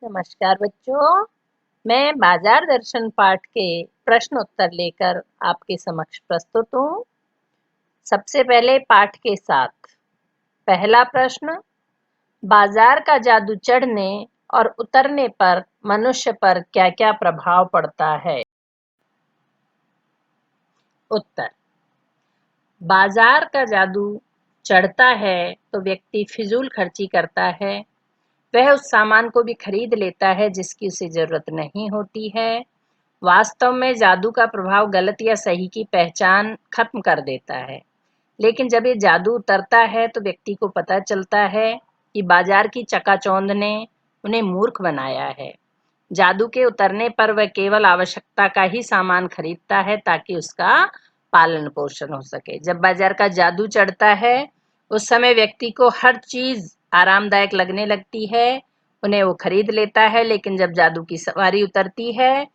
नमस्कार बच्चों, मैं बाजार दर्शन पाठ के प्रश्न उत्तर लेकर आपके समक्ष प्रस्तुत हूँ। सबसे पहले पाठ के साथ पहला प्रश्न, बाजार का जादू चढ़ने और उतरने पर मनुष्य पर क्या-क्या प्रभाव पड़ता है? उत्तर, बाजार का जादू चढ़ता है तो व्यक्ति फिजूल खर्ची करता है। वह उस सामान को भी खरीद लेता है जिसकी उसे जरूरत नहीं होती है। वास्तव में जादू का प्रभाव गलत या सही की पहचान खत्म कर देता है, लेकिन जब ये जादू उतरता है तो व्यक्ति को पता चलता है कि बाजार की चकाचौंध ने उन्हें मूर्ख बनाया है। जादू के उतरने पर वह केवल आवश्यकता का ही सामान खरीदता है ताकि उसका पालन पोषण हो सके। जब बाजार का जादू चढ़ता है उस समय व्यक्ति को हर चीज आरामदायक लगने लगती है, उन्हें वो खरीद लेता है। लेकिन जब जादू की सवारी उतरती है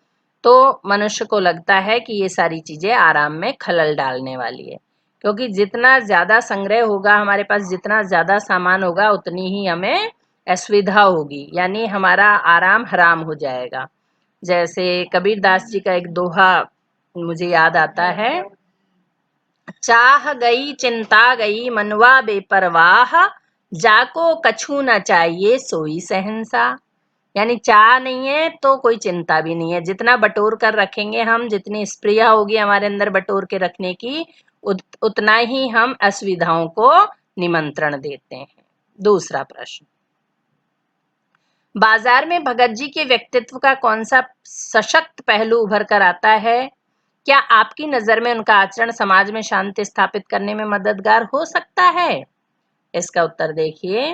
तो मनुष्य को लगता है कि ये सारी चीजें आराम में खलल डालने वाली है, क्योंकि जितना ज्यादा संग्रह होगा हमारे पास, जितना ज्यादा सामान होगा, उतनी ही हमें असुविधा होगी, यानी हमारा आराम हराम हो जाएगा। जैसे कबीर दास जी का एक दोहा मुझे याद आता है, चाह गई चिंता गई मनवा बेपरवाह, जाको कछु न चाहिए सोई शहंशाह। यानी चाह नहीं है तो कोई चिंता भी नहीं है, जितना बटोर कर रखेंगे हम, जितनी स्प्रिया होगी हमारे अंदर बटोर के रखने की, उतना ही हम असुविधाओं को निमंत्रण देते हैं। दूसरा प्रश्न, बाजार में भगत जी के व्यक्तित्व का कौन सा सशक्त पहलू उभर कर आता है? क्या आपकी नजर में उनका आचरण समाज में शांति स्थापित करने में मददगार हो सकता है? इसका उत्तर देखिए,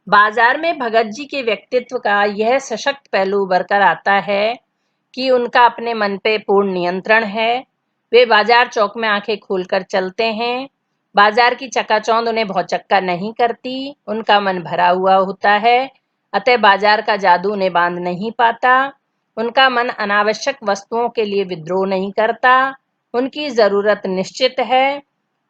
बाजार में भगत जी के व्यक्तित्व का यह सशक्त पहलू उभर कर आता है कि उनका अपने मन पे पूर्ण नियंत्रण है। वे बाजार चौक में आंखें खोलकर चलते हैं। बाजार की चकाचौंध उन्हें भौचक्का नहीं करती, उनका मन भरा हुआ होता है, अतः बाजार का जादू उन्हें बांध नहीं पाता। उनका मन अनावश्यक वस्तुओं के लिए विद्रोह नहीं करता। उनकी जरूरत निश्चित है,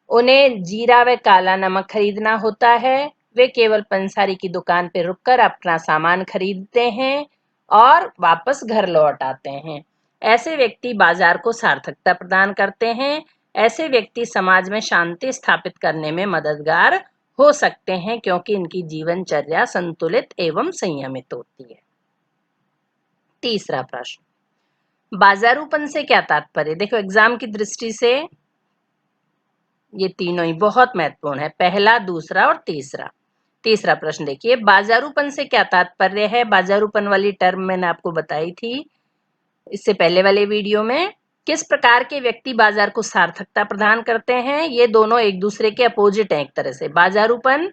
उन्हें जीरा व काला नमक खरीदना होता है। वे केवल पंसारी की दुकान पर रुककर अपना सामान खरीदते हैं और वापस घर लौट आते हैं। ऐसे व्यक्ति बाजार को सार्थकता प्रदान करते हैं। ऐसे व्यक्ति समाज में शांति स्थापित करने में मददगार हो सकते हैं, क्योंकि इनकी जीवनचर्या संतुलित एवं संयमित होती है। तीसरा प्रश्न, बाजारूपन से क्या तात्पर्य? देखो, एग्जाम की दृष्टि से ये तीनों ही बहुत महत्वपूर्ण है, पहला, दूसरा और तीसरा। तीसरा प्रश्न देखिए, बाजारूपन से क्या तात्पर्य है? बाजारूपन वाली टर्म मैंने आपको बताई थी इससे पहले वाले वीडियो में। किस प्रकार के व्यक्ति बाजार को सार्थकता प्रदान करते हैं? ये दोनों एक दूसरे के अपोजिट हैं, एक तरह से। बाजारूपन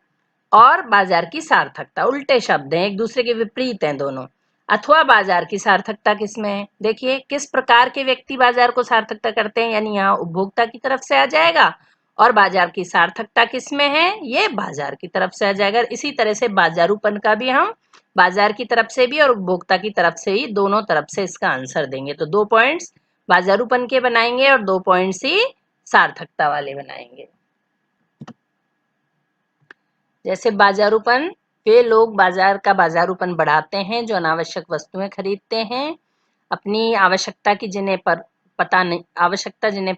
और बाजार की सार्थकता उल्टे शब्द हैं, एक दूसरे के विपरीत हैं दोनों। अथवा बाजार की सार्थकता किसमें है? देखिए, किस प्रकार के व्यक्ति बाजार को सार्थकता करते हैं, यानी यहाँ उपभोक्ता की तरफ से आ जाएगा, और बाजार की सार्थकता किसमें है? ये बाजार की तरफ से आ जाएगा। इसी तरह से बाजारूपन का भी हम बाजार की तरफ से भी और उपभोक्ता की तरफ से ही, दोनों तरफ से इसका आंसर देंगे। तो 2 पॉइंट्स बाजारूपन के बनाएंगे और 2 पॉइंट्स ही सार्थकता वाले बनाएंगे। जैसे बाजारूपन, वे लोग बाजार का बाजारूपन बढ़ाते हैं जो अनावश्यक वस्तुएं खरीदते हैं, अपनी आवश्यकता की जिन्हें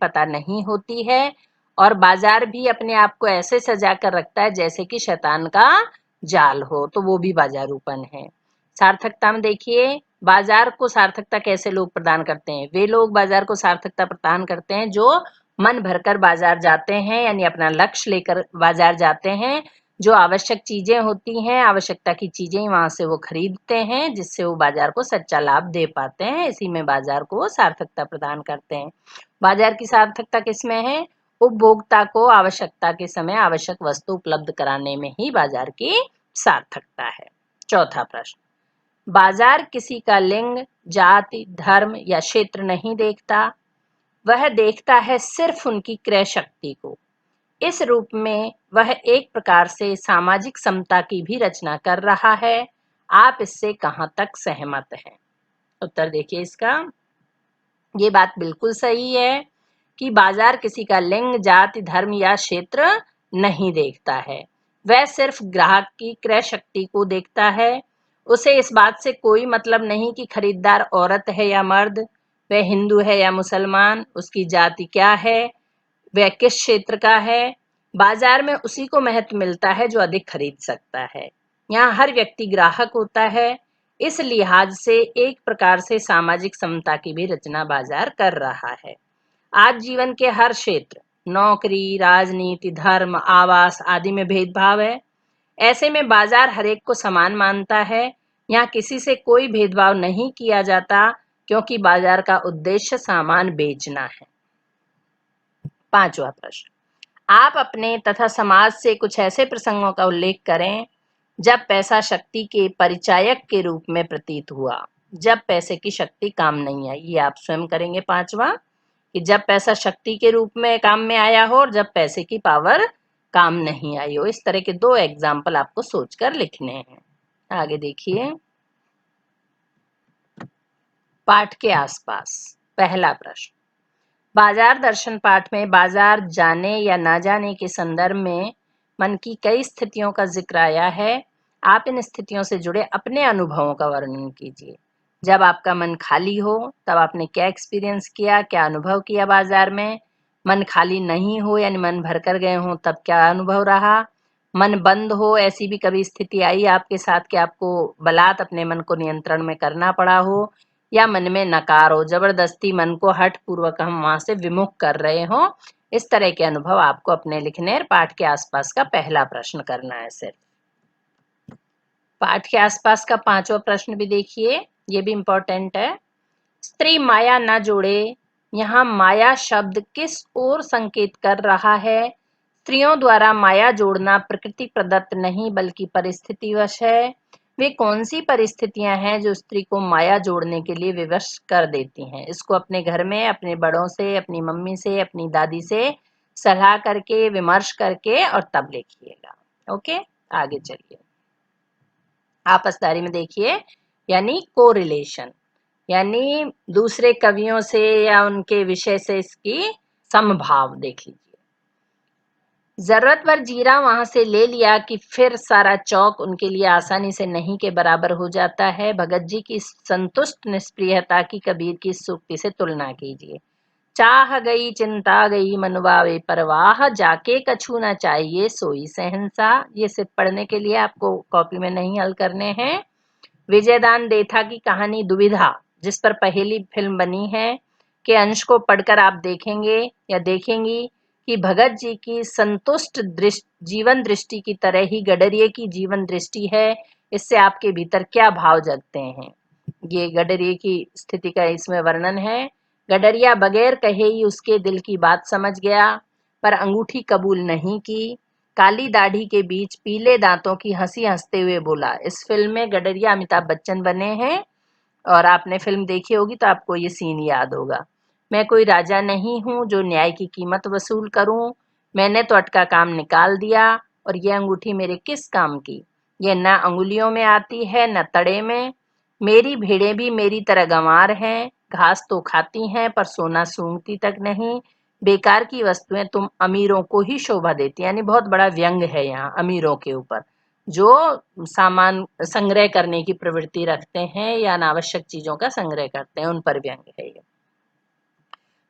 पता नहीं होती है, और बाजार भी अपने आप को ऐसे सजा कर रखता है जैसे कि शैतान का जाल हो, तो वो भी बाजारूपन है। सार्थकता में देखिए, बाजार को सार्थकता कैसे लोग प्रदान करते हैं? वे लोग बाजार को सार्थकता प्रदान करते हैं जो मन भरकर बाजार जाते हैं, यानी अपना लक्ष्य लेकर बाजार जाते हैं। जो आवश्यक चीजें होती हैं, आवश्यकता की चीजें वहां से वो खरीदते हैं, जिससे वो बाजार को सच्चा लाभ दे पाते हैं। इसी में बाजार को वो सार्थकता प्रदान करते हैं। बाजार की सार्थकता किसमें है? उपभोक्ता को आवश्यकता के समय आवश्यक वस्तु उपलब्ध कराने में ही बाजार की सार्थकता है। चौथा प्रश्न, बाजार किसी का लिंग, जाति, धर्म या क्षेत्र नहीं देखता, वह देखता है सिर्फ उनकी क्रय शक्ति को। इस रूप में वह एक प्रकार से सामाजिक समता की भी रचना कर रहा है। आप इससे कहां तक सहमत हैं? उत्तर देखिए इसका। ये बात बिल्कुल सही है कि बाजार किसी का लिंग, जाति, धर्म या क्षेत्र नहीं देखता है। वह सिर्फ ग्राहक की क्रय शक्ति को देखता है। उसे इस बात से कोई मतलब नहीं कि खरीदार औरत है या मर्द, वह हिंदू है या मुसलमान, उसकी जाति क्या है, वह किस क्षेत्र का है। बाजार में उसी को महत्व मिलता है जो अधिक खरीद सकता है। यहाँ हर व्यक्ति ग्राहक होता है। इस लिहाज से एक प्रकार से सामाजिक समता की भी रचना बाजार कर रहा है। आज जीवन के हर क्षेत्र, नौकरी, राजनीति, धर्म, आवास आदि में भेदभाव है। ऐसे में बाजार हरेक को समान मानता है। यहाँ किसी से कोई भेदभाव नहीं किया जाता, क्योंकि बाजार का उद्देश्य सामान बेचना है। 5वां प्रश्न, आप अपने तथा समाज से कुछ ऐसे प्रसंगों का उल्लेख करें जब पैसा शक्ति के परिचायक के रूप में प्रतीत हुआ। जब पैसे की शक्ति काम नहीं आई, ये आप स्वयं करेंगे 5वां, कि जब पैसा शक्ति के रूप में काम में आया हो और जब पैसे की पावर काम नहीं आई हो। इस तरह के 2 एग्जाम्पल आपको सोचकर लिखने हैं। आगे देखिए, पाठ के आसपास। पहला प्रश्न, बाजार दर्शन पाठ में बाजार जाने या ना जाने के संदर्भ में मन की कई स्थितियों का जिक्र आया है। आप इन स्थितियों से जुड़े अपने अनुभवों का वर्णन कीजिए। जब आपका मन खाली हो तब आपने क्या एक्सपीरियंस किया, क्या अनुभव किया बाजार में। मन खाली नहीं हो यानी मन भर कर गए हो तब क्या अनुभव रहा। मन बंद हो, ऐसी भी कभी स्थिति आई आपके साथ कि आपको बलात् अपने मन को नियंत्रण में करना पड़ा हो, या मन में नकार हो, जबरदस्ती मन को हठ पूर्वक हम वहां से विमुख कर रहे हो। इस तरह के अनुभव आपको अपने लिखने और पाठ के आसपास का पहला प्रश्न करना है। सिर्फ पाठ के आसपास का 5वां प्रश्न भी देखिए, ये भी इंपॉर्टेंट है। स्त्री माया न जोड़े, यहाँ माया शब्द किस ओर संकेत कर रहा है। स्त्रियों द्वारा माया जोड़ना प्रकृति प्रदत्त नहीं बल्कि परिस्थितिवश है। वे कौन सी परिस्थितियां हैं जो स्त्री को माया जोड़ने के लिए विवश कर देती हैं। इसको अपने घर में अपने बड़ों से, अपनी मम्मी से, अपनी दादी से सलाह करके, विमर्श करके और तब लिखिएगा। ओके, आगे चलिए। आपसदारी में देखिए, यानी कोरिलेशन, यानी दूसरे कवियों से या उनके विषय से इसकी समभाव देख लीजिए। जरूरत पर जीरा वहां से ले लिया कि फिर सारा चौक उनके लिए आसानी से नहीं के बराबर हो जाता है। भगत जी की संतुष्ट निष्प्रियता की कबीर की सूक्ति से तुलना कीजिए। चाह गई चिंता गई मनवावे परवाह, जाके कछु न चाहिए सोई सहनसा। ये सिर्फ पढ़ने के लिए, आपको कॉपी में नहीं हल करने हैं। विजयदान देथा की कहानी दुविधा, जिस पर पहली फिल्म बनी है, के अंश को पढ़कर आप देखेंगे या देखेंगी कि भगत जी की संतुष्ट जीवन दृष्टि की तरह ही गडरिये की जीवन दृष्टि है। इससे आपके भीतर क्या भाव जगते हैं, ये गडरिये की स्थिति का इसमें वर्णन है। गडरिया बगैर कहे ही उसके दिल की बात समझ गया, पर अंगूठी कबूल नहीं की। काली दाढ़ी के बीच पीले दांतों की हंसी हंसते हुए बोला। इस फिल्म में गडरिया अमिताभ बच्चन बने हैं और आपने फिल्म देखी होगी तो आपको ये सीन याद होगा। मैं कोई राजा नहीं हूँ जो न्याय की कीमत वसूल करूं। मैंने तो अटका काम निकाल दिया और ये अंगूठी मेरे किस काम की। ये न अंगुलियों में आती है न तड़े में। मेरी भेड़ें भी मेरी तरह गंवार हैं, घास तो खाती हैं पर सोना सूंघती तक नहीं। बेकार की वस्तुएं तुम अमीरों को ही शोभा देती। यानी बहुत बड़ा व्यंग है यहाँ अमीरों के ऊपर, जो सामान संग्रह करने की प्रवृत्ति रखते हैं या अनावश्यक चीजों का संग्रह करते हैं, उन पर व्यंग है ये।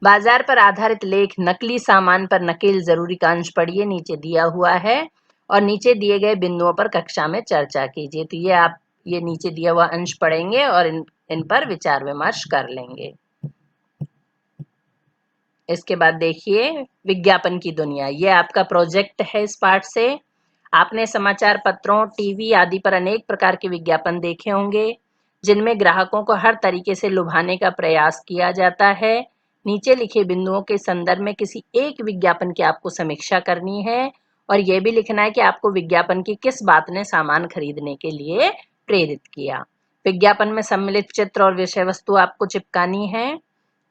बाजार पर आधारित लेख नकली सामान पर नकेल जरूरी का अंश पढ़िए, नीचे दिया हुआ है और नीचे दिए गए बिंदुओं पर कक्षा में चर्चा कीजिए। तो ये आप ये नीचे दिया हुआ अंश पढ़ेंगे और इन पर विचार विमर्श कर लेंगे। इसके बाद देखिए, विज्ञापन की दुनिया, ये आपका प्रोजेक्ट है। इस पाठ से आपने समाचार पत्रों, टीवी आदि पर अनेक प्रकार के विज्ञापन देखे होंगे जिनमें ग्राहकों को हर तरीके से लुभाने का प्रयास किया जाता है। नीचे लिखे बिंदुओं के संदर्भ में किसी एक विज्ञापन की आपको समीक्षा करनी है और यह भी लिखना है कि आपको विज्ञापन की किस बात ने सामान खरीदने के लिए प्रेरित किया। विज्ञापन में सम्मिलित चित्र और विषय वस्तु आपको चिपकानी है।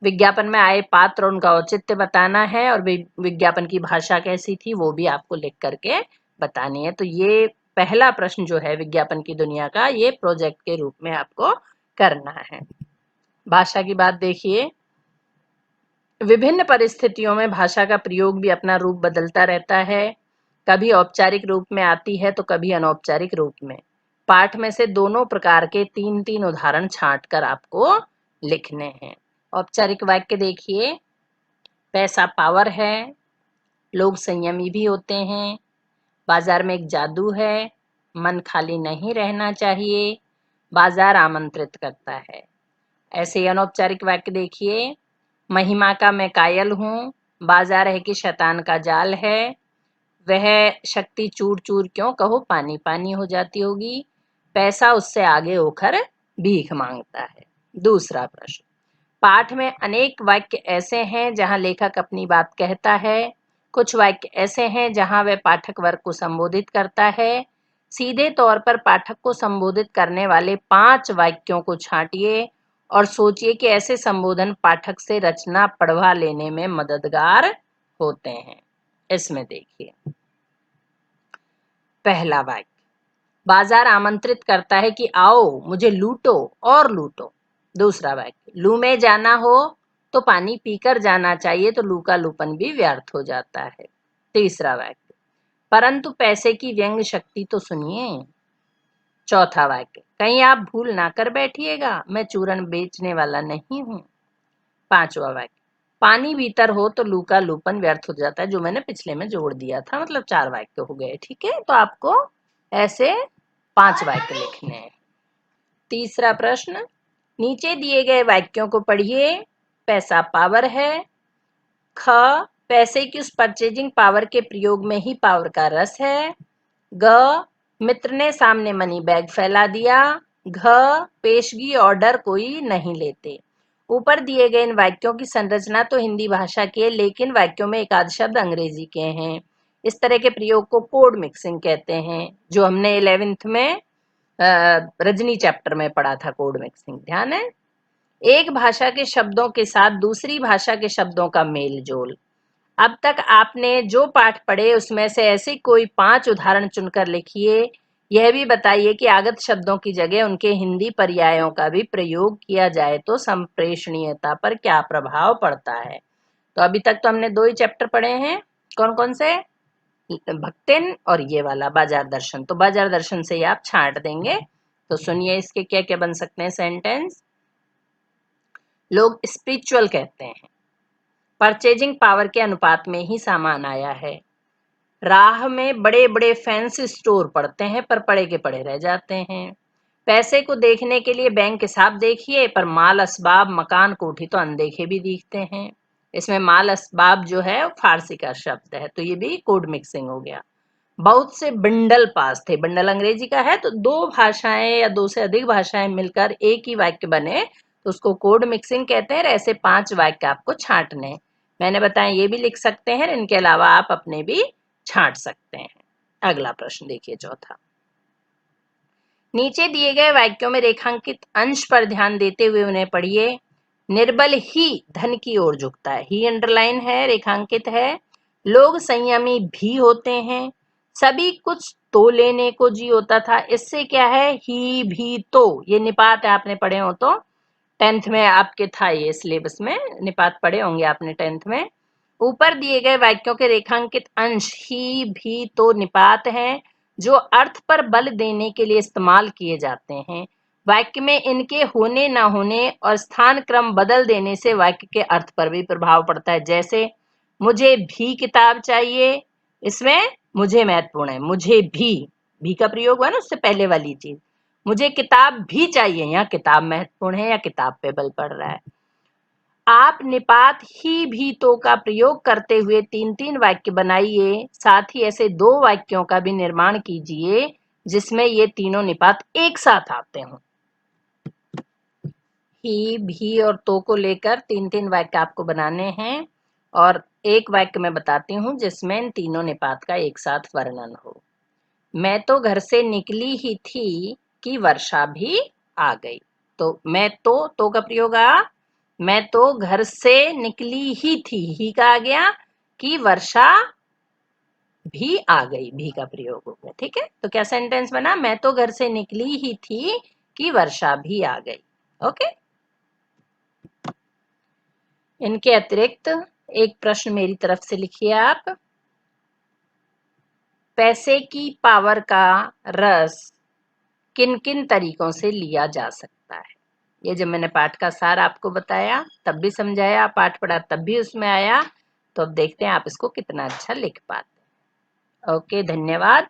विज्ञापन में आए पात्र और उनका औचित्य बताना है और विज्ञापन की भाषा कैसी थी वो भी आपको लिख करके बतानी है। तो ये पहला प्रश्न जो है विज्ञापन की दुनिया का, ये प्रोजेक्ट के रूप में आपको करना है। भाषा की बात देखिए, विभिन्न परिस्थितियों में भाषा का प्रयोग भी अपना रूप बदलता रहता है। कभी औपचारिक रूप में आती है तो कभी अनौपचारिक रूप में। पाठ में से दोनों प्रकार के 3-3 उदाहरण छांटकर आपको लिखने हैं। औपचारिक वाक्य देखिए, पैसा पावर है, लोग संयमी भी होते हैं, बाजार में एक जादू है, मन खाली नहीं रहना चाहिए, बाजार आमंत्रित करता है। ऐसे ही अनौपचारिक वाक्य देखिए, महिमा का मैं कायल हूँ, बाजार है कि शैतान का जाल है, वह शक्ति चूर चूर क्यों कहो पानी पानी हो जाती होगी, पैसा उससे आगे होकर भीख मांगता है। दूसरा प्रश्न, पाठ में अनेक वाक्य ऐसे हैं जहां लेखक अपनी बात कहता है, कुछ वाक्य ऐसे हैं जहां वह पाठक वर्ग को संबोधित करता है। सीधे तौर पर पाठक को संबोधित करने वाले 5 वाक्यों को छांटिए और सोचिए कि ऐसे संबोधन पाठक से रचना पढ़वा लेने में मददगार होते हैं। इसमें देखिए, पहला वाक्य, बाजार आमंत्रित करता है कि आओ मुझे लूटो और लूटो। दूसरा वाक्य, लू में जाना हो तो पानी पीकर जाना चाहिए तो लू का लूपन भी व्यर्थ हो जाता है। तीसरा वाक्य, परंतु पैसे की व्यंग शक्ति तो सुनिए। चौथा वाक्य, कहीं आप भूल ना कर बैठिएगा, मैं चूरन बेचने वाला नहीं हूं। पांचवा वाक्य, पानी भीतर हो तो लू का लूपन व्यर्थ हो जाता है, जो मैंने पिछले में जोड़ दिया था, मतलब 4 वाक्य हो गए। ठीक है, तो आपको ऐसे 5 वाक्य लिखने हैं। तीसरा प्रश्न, नीचे दिए गए वाक्यों को पढ़िए। पैसा पावर है, ख, पैसे की उस परचेजिंग पावर के प्रयोग में ही पावर का रस है, ग, मित्र ने सामने मनी बैग फैला दिया, घ, पेशगी ऑर्डर कोई नहीं लेते। ऊपर दिए गए इन वाक्यों की संरचना तो हिंदी भाषा की है, लेकिन वाक्यों में एक आध शब्द अंग्रेजी के हैं। इस तरह के प्रयोग को कोड मिक्सिंग कहते हैं, जो हमने 11th में रजनी चैप्टर में पढ़ा था। कोड मिक्सिंग, ध्यान है। एक भाषा के शब्दों के साथ दूसरी भाषा के शब्दों का मेल जोल। अब तक आपने जो पाठ पढ़े उसमें से ऐसे कोई 5 उदाहरण चुनकर लिखिए। यह भी बताइए कि आगत शब्दों की जगह उनके हिंदी पर्यायों का भी प्रयोग किया जाए तो संप्रेषणीयता पर क्या प्रभाव पड़ता है। तो अभी तक तो हमने 2 ही चैप्टर पढ़े हैं, कौन कौन से, भक्तिन और ये वाला बाजार दर्शन। तो बाजार दर्शन से ही आप छांट देंगे। तो सुनिए इसके क्या क्या बन सकते हैं सेंटेंस। लोग स्पिरिचुअल कहते हैं, परचेजिंग पावर के अनुपात में ही सामान आया है, राह में बड़े बड़े फैंसी स्टोर पड़ते हैं पर पड़े के पड़े रह जाते हैं, पैसे को देखने के लिए बैंक हिसाब देखिए पर माल असबाब मकान कोठी तो अनदेखे भी दिखते हैं। इसमें माल असबाब जो है फारसी का शब्द है, तो ये भी कोड मिक्सिंग हो गया। बहुत से बंडल पास थे, बंडल अंग्रेजी का है, तो 2 भाषाएं या 2 से अधिक भाषाएं मिलकर एक ही वाक्य बने तो उसको कोड मिक्सिंग कहते हैं। ऐसे 5 वाक्य आपको छांटने, मैंने बताया ये भी लिख सकते हैं, इनके अलावा आप अपने भी छांट सकते हैं। अगला प्रश्न देखिए, चौथा, नीचे दिए गए वाक्यों में रेखांकित अंश पर ध्यान देते हुए उन्हें पढ़िए। निर्बल ही धन की ओर झुकता है, ही अंडरलाइन है, रेखांकित है। लोग संयमी भी होते हैं, सभी कुछ तो लेने को जी होता था, इससे क्या है, ही भी तो, ये निपात है, आपने पढ़े हो तो 10th में आपके था, ये सिलेबस में निपात पढ़े होंगे आपने 10th में। ऊपर दिए गए वाक्यों के रेखांकित अंश ही भी तो निपात हैं, जो अर्थ पर बल देने के लिए इस्तेमाल किए जाते हैं। वाक्य में इनके होने ना होने और स्थान क्रम बदल देने से वाक्य के अर्थ पर भी प्रभाव पड़ता है। जैसे मुझे भी किताब चाहिए, इसमें मुझे महत्वपूर्ण है, मुझे भी का प्रयोग हुआ ना उससे पहले वाली चीज, मुझे किताब भी चाहिए, यहाँ किताब महत्वपूर्ण है या किताब पे बल पड़ रहा है। आप निपात ही भी तो का प्रयोग करते हुए 3-3 वाक्य बनाइए, साथ ही ऐसे 2 वाक्यों का भी निर्माण कीजिए जिसमें ये तीनों निपात एक साथ आते हों। ही भी और तो को लेकर 3-3 वाक्य आपको बनाने हैं और एक वाक्य मैं बताती हूँ जिसमें इन तीनों निपात का एक साथ वर्णन हो। मैं तो घर से निकली ही थी कि वर्षा भी आ गई। तो मैं तो का प्रयोग आ, मैं तो घर से निकली ही का आ गया, कि वर्षा भी आ गई, भी का प्रयोग हो गया। ठीक है, तो क्या सेंटेंस बना, मैं तो घर से निकली ही थी कि वर्षा भी आ गई। ओके, इनके अतिरिक्त एक प्रश्न मेरी तरफ से लिखिए आप। पैसे की पावर का रस किन किन तरीकों से लिया जा सकता है। ये जब मैंने पाठ का सार आपको बताया, तब भी समझाया, पाठ पढ़ा तब भी उसमें आया, तो अब देखते हैं आप इसको कितना अच्छा लिख पाते हैं। ओके, धन्यवाद।